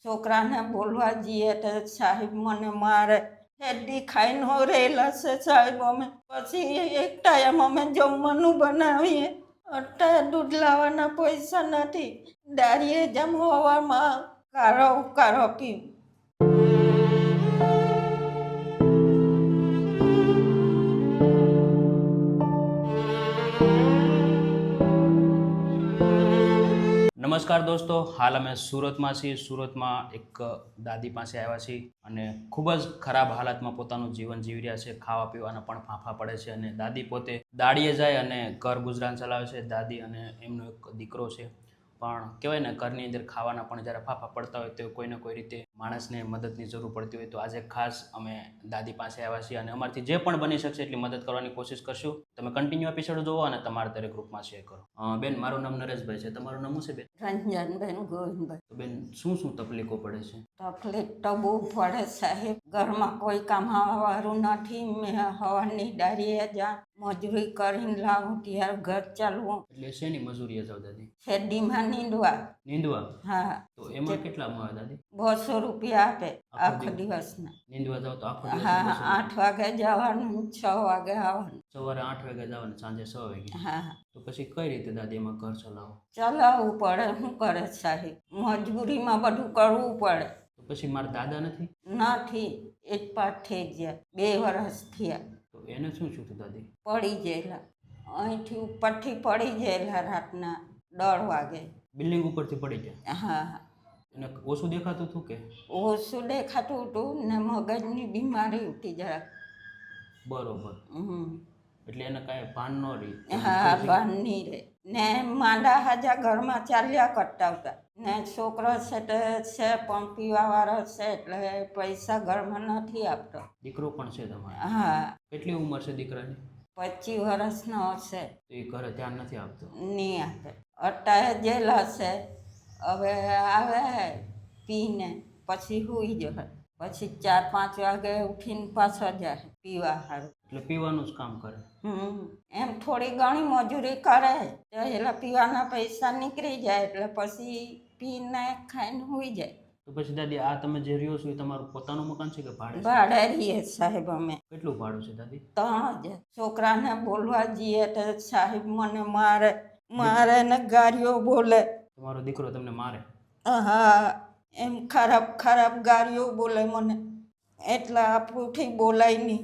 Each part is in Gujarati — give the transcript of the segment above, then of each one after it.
છોકરાને બોલવા જઈએ તો સાહેબ મને મારે હેડી ખાઈને હો રહેલા છે સાહેબ. અમે પછી એક ટાઈમ અમે જમવાનું બનાવીએ, અત્યારે દૂધ લાવવાના પૈસા નથી, દાળીએ જેમ હવામાં કારો પીવું. નમસ્કાર દોસ્તો, હાલ અમે સુરતમાં છીએ. સુરતમાં એક દાદી પાસે આવ્યા છીએ અને ખૂબ જ ખરાબ હાલતમાં પોતાનું જીવન જીવી રહ્યા છે. ખાવા પીવાના પણ ફાંફા પડે છે અને દાદી પોતે દાડીએ જાય અને ઘર ગુજરાન ચલાવે છે. દાદી અને એમનો એક દીકરો છે, પણ કહેવાય ને ઘરની અંદર ખાવાના પણ જ્યારે ફાંફા પડતા હોય તો કોઈને કોઈ રીતે માણસને મદદની જરૂર પડતી હોય. તો આજે ખાસ અમે દાદી પાસે આવ્યા છીએ અને અમારાથી જે પણ બની શકશે એટલી મદદ કરવાની કોશિશ કરશું. તમે કન્ટિન્યુ એપિસોડ જોવો અને તમારા દરેક ગ્રુપમાં શેર કરો. બેન, મારું નામ નરેશભાઈ છે. તમારું નામ શું છે બેન? રંજનબેન ગોવિંદભાઈ. તો બેન, શું તકલીફો પડે છે? તકલીફ તો બહુ પડે સાહેબ. ઘરમાં કોઈ કામવાળું નથી. મેં હવાની દાડીએ જા મજૂરી કરીને લાવું ત્યારે ઘર ચાલવું. એટલે શેની મજૂરીએ જાવ દાદી? શેરડીમાં નીંદવા. હા. તો એમાં કેટલા મળે દાદી? 200 રૂપિયા આપે આખો દિવસના. નીંદવા જાવ તો આખો દિવસ? હા, 8 વાગે જવાનું, 6 વાગે આવવાનું. સવારે 8 વાગે જવાનું, સાંજે 6 વાગે. હા. તો પછી કઈ રીતે દાદી એમાં ઘર ચલાવો? ચલાવવું પડે. શું કરે સાહેબ, મજબૂરીમાં બધું કરવું પડે. તો પછી મારા દાદા નથી? નથી, એક પાઠ થઈ ગયા, 2 વર્ષ થયા. તો એને શું થયું દાદી? પડી ગયેલા, અહીંથી ઉપરથી પડી ગયેલા રાતના 10 વાગે. બિલ્ડિંગ ઉપરથી પડી ગયા? હા. એને ઓછું દેખાતું હતું કે? ઓછું દેખાતું હતું ને મગજની બીમારી હતી જરાક. બરોબર. એટલે એને કાંઈ ભાન ન રહી? હા, ભાન નહીં રહે. ને માંડા હાજા ઘરમાં ચાલ્યા કરતા હતા. ને છોકરો છે તે છે પણ પીવાવાળો છે એટલે પૈસા ઘરમાં નથી આપતો. દીકરો પણ છે તમારે? હા. કેટલી ઉંમર છે દીકરાની? 25 વર્ષનો હશે. તો એ ઘરે ધ્યાન નથી આપતો? નહીં આપે. અત્યારે જેલ હશે. હવે આવે પીને પછી સૂઈ જશે. પછી 4-5 વાગે ઉઠીને પાછો જાય પીવા સારું. એટલે પીવાનું જ કામ કરે? એમ થોડી ઘણી મજૂરી કરે તો એટલે પીવાના પૈસા નીકળી જાય એટલે પછી પીને ખાઈને સૂઈ જાય. તો પછી દાદી, આ તમે જે રહ્યો છો એ તમારું પોતાનું મકાન છે કે ભાડે? ભાડે રહીએ સાહેબ અમે. કેટલું ભાડું છે દાદી? 3000. છોકરાને બોલવા જઈએ તો સાહેબ મને મારે ને ગાળીઓ બોલે. તમારો દીકરો તમને મારે? હા, એમ ખરાબ ગાળીઓ બોલે મને, એટલે આપણુંથી બોલાય નહીં.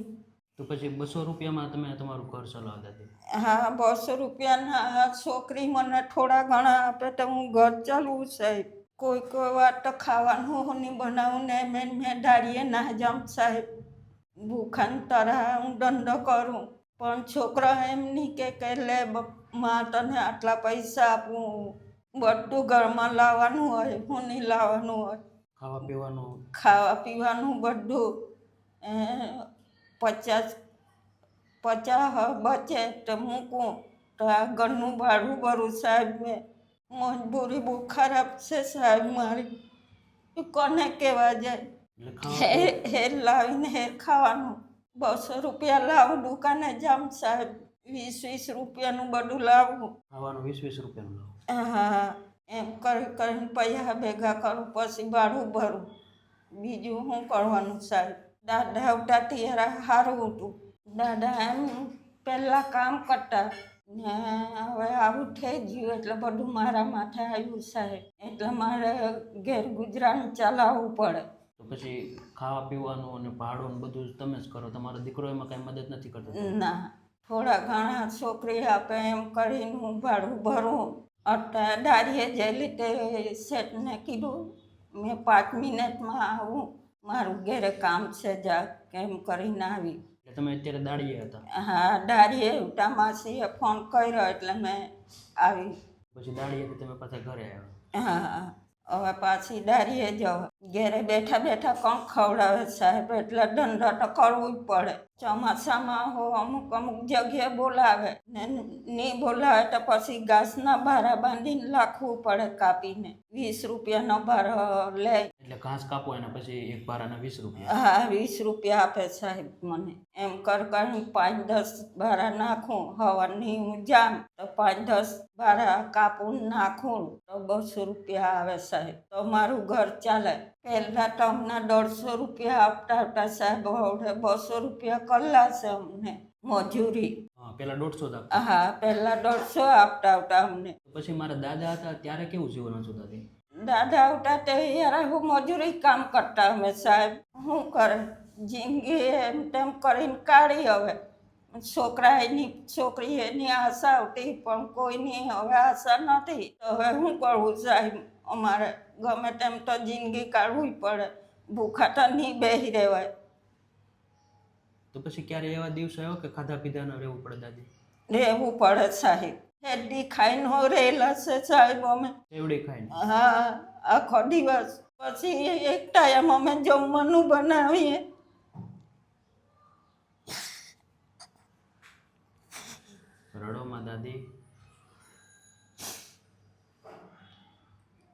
તો પછી 200 રૂપિયામાં તમે તમારું ઘર ચલાવો દાદી? હા, 200 રૂપિયાના છોકરી મને થોડા ઘણા આપે તો હું ઘર ચાલવું સાહેબ. કોઈ વાર તો ખાવાનું નહીં બનાવું ને મેં દાડીએ ના જામ સાહેબ. ભૂખાને તરા હું ધંધો કરું પણ છોકરા એમ નહીં કે લે માં તને આટલા પૈસા આપું. બધું ઘરમાં લાવવાનું હોય, હું નહીં લાવવાનું હોય. ખાવા પીવાનું બધું 50 બચે તો મૂકું તો આ ઘરનું ભાડું ભરું સાહેબ. મેં મજબૂરી બહુ ખરાબ છે સાહેબ મારી. કોને કહેવા જાય? હેર લાવીને હેર ખાવાનું. 200 રૂપિયા લાવું, દુકાને જામ સાહેબ. 20-20 રૂપિયાનું બધું લાવું. ખાવાનું 20-20 રૂપિયાનું લાવું? હા, એમ કરીને પૈસા ભેગા કરું પછી ભાડું ભરું. બીજું શું કરવાનું સાહેબ? દાદા આવતા ત્યારે સારું હતું. દાદા એમ પહેલાં કામ કરતા ને હવે આવું થઈ ગયું એટલે બધું મારા માથે આવ્યું સાહેબ. એટલે મારે ઘેર ગુજરાન ચલાવવું પડે. તો પછી ખાવા પીવાનું અને ભાડું બધું તમે જ કરો? તમારો દીકરો એમાં કાંઈ મદદ નથી કરતો? ના, થોડા ઘણા છોકરી આપે એમ કરીને હું ભાડું ભરું. અત્યારે દાડીએ જઈ તે શેઠને કીધું મેં 5 મિનિટમાં આવું, મારું ઘેરે કામ છે જા કેમ કરીને આવી. એટલે તમે અત્યારે દાડીએ હતા? હા, દાડીએ ઉટા માસીએ ફોન કર્યો એટલે મેં આવી. પછી દાડીએથી તમે પાછા ઘરે આવ્યા? હા, હવે પાછી દાડીએ જાઓ. ઘેરે બેઠા બેઠા કોણ ખવડાવે સાહેબ? એટલે ધંધો તો કરવું જ પડે. ચોમાસામાં અમુક જગ્યાએ બોલાવે ને નહીં બોલાવે તો પછી ઘાસના ભારા બાંધીને રાખવું પડે કાપીને. 20 રૂપિયાનો ભારો લે. એટલે ઘાસ કાપો એના પછી એક ભારાના 20 રૂપિયા. હા 20 રૂપિયા આપે સાહેબ મને. એમ કરી 5-10 ભારા નાખું, હવાની હું જામ તો 5-10 ભારા કાપું નાખું તો 200 રૂપિયા આવે સાહેબ, તો મારું ઘર ચાલે. પહેલા તો અમને 150 રૂપિયા આપતા સાહેબ, હવે 200 રૂપિયા કલાક છે અમને મજૂરી. હા, પેલા 150 આપતા. હા પહેલા 150 આપતા અમને. પછી મારા દાદા હતા ત્યારે કેવું જીવન હતું દાદી? દાદા આવતા તે યાર હું મજૂરી કામ કરતા અમે સાહેબ, શું કરે જિંદગી એમ તેમ કરીને કાઢી. હવે છોકરી એની આશા આવતી પણ કોઈની હવે આશા નથી. તો હવે શું કરવું સાહેબ, અમારે ગમે તેમ તો જિંદગી કાઢવી પડે, ભૂખા તો નહીં બેસી રહેવાય. તો પછી ક્યારે એવા દિવસ આવ્યો કે ખાધા પીધા ન રહેવું પડે દાદી? રહેવું પડે સાહેબ, હેડી ખાઈને રહેલા છે સાહેબ અમે. એવડી ખાઈને? હા આખો દિવસ. પછી એક ટાઈમ અમે જમવાનું બનાવીએ. રડોમાં દાદી.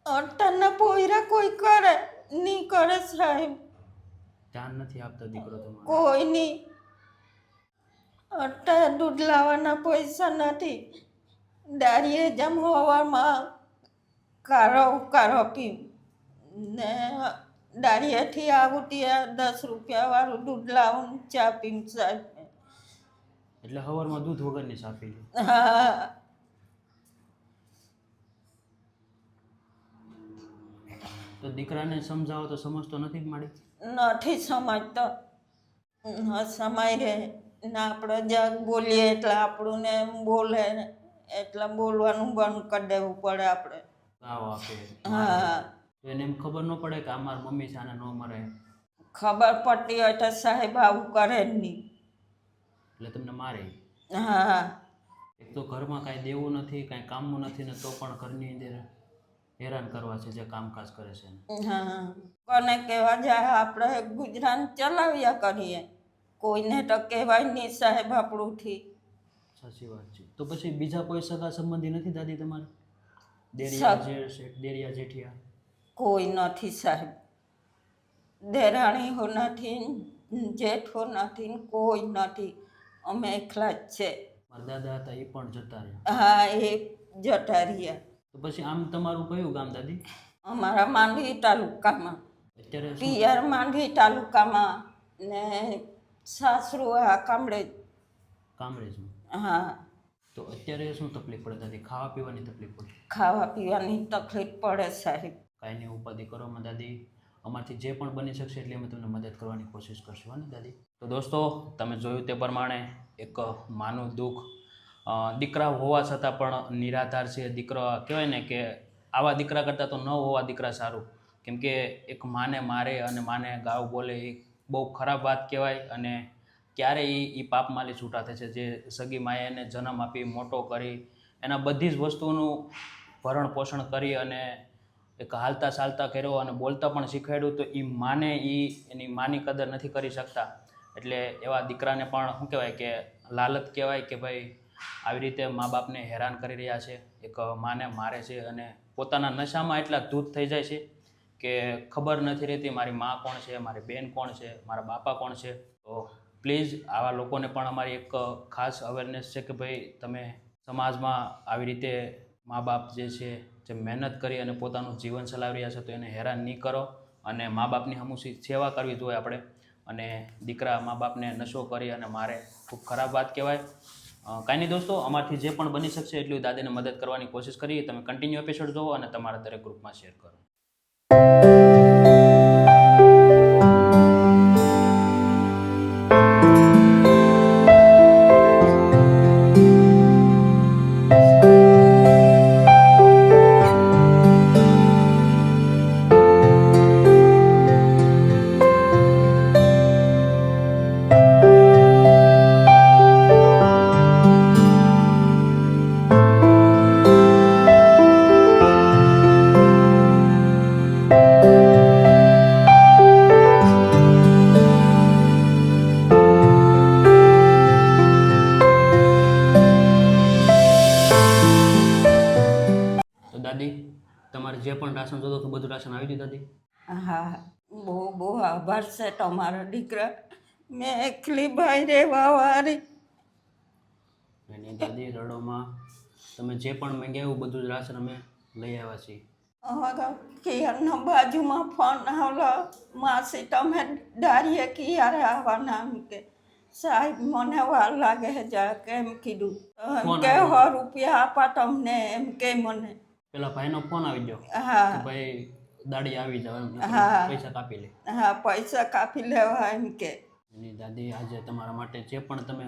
અટ્ટાના પોયરા કોઈ કરે નહીં કરે સાહેબ, ધ્યાન નથી આપતા દીકરો તમારો? કોઈ નહીં. અટ્ટા દૂધ લાવવાના પૈસા નથી, દાળીએ જેમ હવામાં કારો પીવું ને દાળીએથી આવું ત્યાં 10 રૂપિયાવાળું દૂધ લાવું, ચા પીવું સાહેબ. એટલે સવારમાં દૂધ વગરની ચા પી લે? હા તો દીકરાને સમજાવો તો સમજતો નથી માડી? નથી સમજતો, સમાય રહે ને આપણે જગ બોલીએ એટલે આપણું ને એમ બોલે ને એટલે બોલવાનું બંધ કરી દેવું પડે આપણે. તાવ આપે? હા તો એને એમ ખબર ન પડે કે આ મારી મમ્મી છે, આને ન મરે? ખબર પડતી હોય તો સાહેબ આવું કરે જ નહીં. એટલે તમને મારે? હા એક તો ઘરમાં કાંઈ દેવું નથી, કાંઈ કામનું નથી ને તો પણ ઘરની અંદર હેરાન કરવા છે જે કામકાજ કરે છે. હા કોને કહેવા જાય, આપણે ગુજરાન ચલાવ્યા કરીએ, કોઈને તો કહેવાય નહીં સાહેબ આપણુંથી. સાચી વાત છે. તો પછી બીજા કોઈ સગા સંબંધી નથી દાદી તમારે? દેરિયા જેઠ, દેરિયા જેઠિયા કોઈ નથી સાહેબ, દેરાણી હો નથી, જેઠો નથી, કોઈ નથી, અમે એકલા જ છે. મારા દાદા હતા એ પણ જતા રહ્યા? હા એ જતા રહ્યા. તો પછી આમ તમારું કયું ગામ દાદી? અમારા માંડવી તાલુકામાં. અત્યારે પિયર માંડવી તાલુકામાં ને સાસરું આ કામરેજ. કામરેજમાં? હા તો અત્યારે શું તકલીફ પડે દાદી? ખાવા પીવાની તકલીફ પડે? ખાવા પીવાની તકલીફ પડે સાહેબ. કાંઈ નહીં, ઉપાધિ કરવામાં દાદી, અમારથી જે પણ બની શકશે એટલી અમે તમને મદદ કરવાની કોશિશ કરશું ને દાદી. તો દોસ્તો તમે જોયું તે પ્રમાણે એક માનું દુઃખ, દીકરા હોવા છતાં પણ નિરાધાર છે. દીકરો કહેવાય ને કે આવા દીકરા કરતાં તો ન હોવા દીકરા સારું, કેમ કે એક માને મારે અને માને ગાવ બોલે એ બહુ ખરાબ વાત કહેવાય. અને ક્યારે એ પાપમાલી છૂટા થશે જે સગી માએ એને જન્મ આપી મોટો કરી, એના બધી જ વસ્તુઓનું ભરણ પોષણ કરી અને એક હાલતા ચાલતા કર્યો અને બોલતા પણ શીખવાડ્યું, તો એ માને એની માની કદર નથી કરી શકતા. એટલે એવા દીકરાને પણ શું કહેવાય કે લાલચ કહેવાય કે ભાઈ આવી રીતે મા બાપને હેરાન કરી રહ્યા છે, એક માને મારે છે અને પોતાના નશામાં એટલા ધૂત થઈ જાય છે કે ખબર નથી રહેતી મારી મા કોણ છે, મારી બેન કોણ છે, મારા બાપા કોણ છે. તો પ્લીઝ આવા લોકોને પણ અમારી એક ખાસ અવેરનેસ છે કે ભાઈ તમે સમાજમાં આવી રીતે મા બાપ જે છે જે મહેનત કરી અને પોતાનું જીવન ચલાવી રહ્યા છે તો એને હેરાન નહીં કરો. અને મા બાપની હંમેશા સેવા કરવી જોઈએ આપણે. અને દીકરા મા બાપને નશો કરી અને મારે ખૂબ ખરાબ વાત કહેવાય. કાંઈ નહીં દોસ્તો, અમારથી જે પણ બની શકશે એટલું દાદીને મદદ કરવાની કોશિશ કરીએ. તમે કન્ટિન્યુ એપિસોડ જુઓ અને તમારા દરેક ગ્રુપમાં શેર કરો. દાદી તમારે જે પણ રાશન જોતો તો બધું રાશન આવી ગયું દાદી? હા, બહુ બહુ આભાર છે તમારો દીકરા. મેં એકલી ભાઈ રહેવાવાળી. એની દાદી રડોમાં તમે જે પણ માંગ્યા એવું બધું જ રાશન અમે લઈ આવ્યા છીએ. અમારા કિયારના બાજુમાં ફોન આવલો, માસી તમે દાડીએ કિયારે આવવાના? એમ કે સાહેબ મને વાર લાગે છે જા કેમ કીધું. એમ ફોન કે આવ્યો? 100 રૂપિયા આપા તમને, એમ કે મને. પેલા ભાઈનો ફોન આવી ગયો કે હા ભાઈ દાડી આવી જાવ એમ, નકર હા. પૈસા કાપી લે. હા, પૈસા કાપી લેવા એમ કે. એની દાદી આજે તમારા માટે જે પણ તમે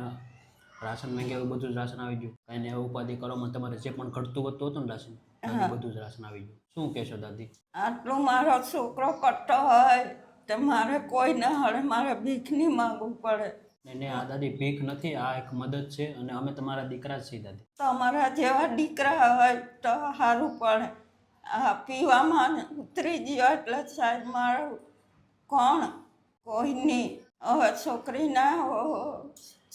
રાશન માંગ્યા એવું બધું જ રાશન આવી ગયું. કાંઈ ને ઉપાધિ કરવામાં તમારે જે પણ ઘટતું વધતું હતું ને રાશન, દાદી બધું જ રાશન આવી ગયું. શું કહેશો દાદી? આટલું મારો છોકરો કરતો હોય તો મારે કોઈ ના હળે, મારે ભીખ નહીં માગવું પડે. એને આ દાદી ભીખ નથી, આ એક મદદ છે અને અમે તમારા દીકરા જ છીએ દાદી. તમારા જેવા દીકરા હોય તો સારું પડે. આ પીવામાં ઉતરી ગયો એટલે સાહેબ મારું કોણ? કોઈ નહીં. હવે છોકરીના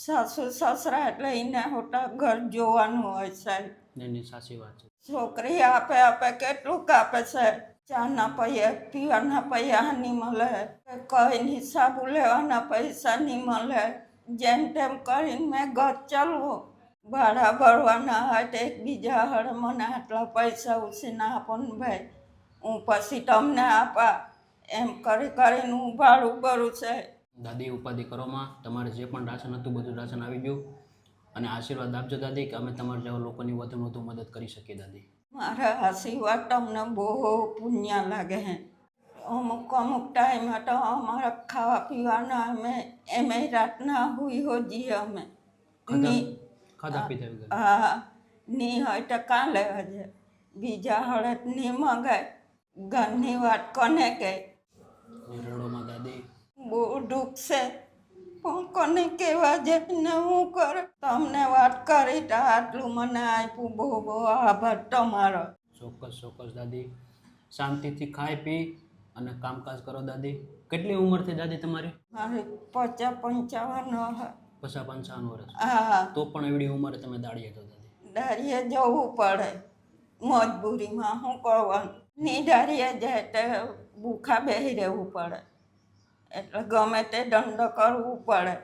સાસુ સસરા એટલે એને હોટા ઘર જોવાનું હોય સાહેબ. એની સાચી વાત છે. છોકરી આપે આપે કેટલું કાપે છે. ચાના પૈયા પીવાના પૈસા નહીં મળે, કઈ સાબુ લેવાના પૈસા નહીં મળે. જેમ તેમ કરીને મેં ઘર ચાલવું. ભાડા ભરવાના હોય તો એકબીજા હળે મને આટલા પૈસા ઉછીના આપો ને ભાઈ, હું પછી તમને આપા. એમ કરીને હું ભાડું ભરું છે. દાદી ઉપાધિ કરવામાં તમારે જે પણ રાશન હતું બધું રાશન આવી ગયું. અને આશીર્વાદ આપજો દાદી કે અમે તમારા જેવા લોકોની વધુ વધુ મદદ કરી શકીએ દાદી. મારા આશીર્વાદ તમને બહુ પુણ્ય લાગે હે. અમુક અમુક ટાઈમમાં તો અમારા ખાવા પીવાના અમે એમે રાતના હુઈ હોજીએ અમે. ખાધા પીધા વગર? હા, નહીં હોય તો કાં લેવા જાય. બીજા હળે નહીં મંગાય. ઘરની વાત કોને કહે? રડોમાં દાદી બહુ દુઃખ છે પણ કોને કહેવા જઈને હું કરે? તમને વાત કરી તો આટલું મને આપ્યું. બહુ બહુ આભાર તમારો. ચોક્કસ ચોક્કસ દાદી. શાંતિથી ખાઈ પી અને કામકાજ કરો દાદી. કેટલી ઉંમર થઈ દાદી તમારી? મારે 50-55 50-55 વર્ષ. હા, તો પણ એવડી ઉંમરે તમે દાડીએ છો દાદી? દાડીએ જવું પડે મજબૂરીમાં. શું કરવાનું? ની દાડીએ જાય તો ભૂખા બેસી રહેવું પડે, એટલે ગમે તે ધંધો કરવું પડે.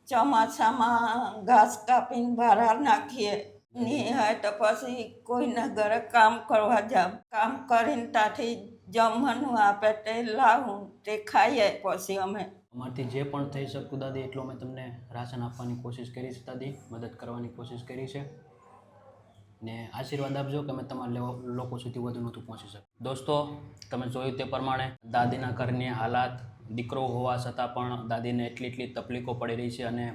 ચોમાસામાં ઘાસ કાપીને ભારા નાખીએ. નહીં હોય તો પછી કોઈના ઘરે કામ કરવા જાવ. કામ કરીને ત્યાંથી જમવાનું આપે તે લાવું, તે ખાઈએ પછી અમે. અમારથી જે પણ થઈ શકતું દાદી એટલું અમે તમને રાશન આપવાની કોશિશ કરી છે દાદી, મદદ કરવાની કોશિશ કરી છે. ને આશીર્વાદ આપજો કે અમે તમારા લોકો સુધી વધુ નહોતું પહોંચી શકું. દોસ્તો, તમે જોયું તે પ્રમાણે દાદીના ઘરની હાલાત, દીકરો હોવા છતાં પણ દાદીને એટલી તકલીફો પડી રહી છે. અને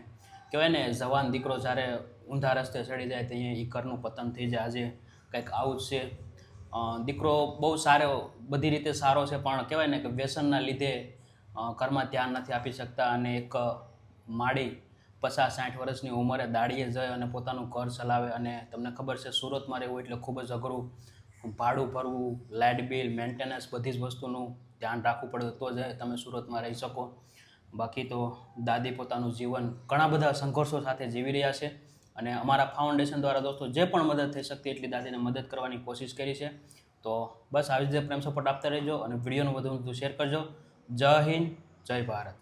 કહેવાય ને, જવાન દીકરો જ્યારે ઊંધા રસ્તે ચડી જાય તો અહીંયા એ ઘરનું પતન થઈ જાય. આજે કંઈક આવું જ છે. દીકરો બહુ સારો, બધી રીતે સારો છે, પણ કહેવાય ને કે વ્યસનના લીધે ઘરમાં ધ્યાન નથી આપી શકતા. અને એક માડી 50-60 વર્ષની ઉંમરે દાડીએ જાય અને પોતાનું ઘર ચલાવે. અને તમને ખબર છે, સુરતમાં રહેવું એટલે ખૂબ જ અઘરું. ભાડું ભરવું, લાઇટ બિલ, મેન્ટેનન્સ, બધી જ વસ્તુનું ધ્યાન રાખવું પડે તો જ તમે સુરતમાં રહી શકો. બાકી તો દાદી પોતાનું જીવન ઘણા બધા સંઘર્ષો સાથે જીવી રહ્યા છે. અને અમારા ફાઉન્ડેશન દ્વારા દોસ્તો જે પણ મદદ થઈ શકતી એટલી દાદીને મદદ કરવાની કોશિશ કરી છે. તો બસ આવી રીતે પ્રેમ સપોર્ટ આપતા રહેજો અને વિડીયોનું વધુ શેર કરજો. જય હિન્દ, જય ભારત.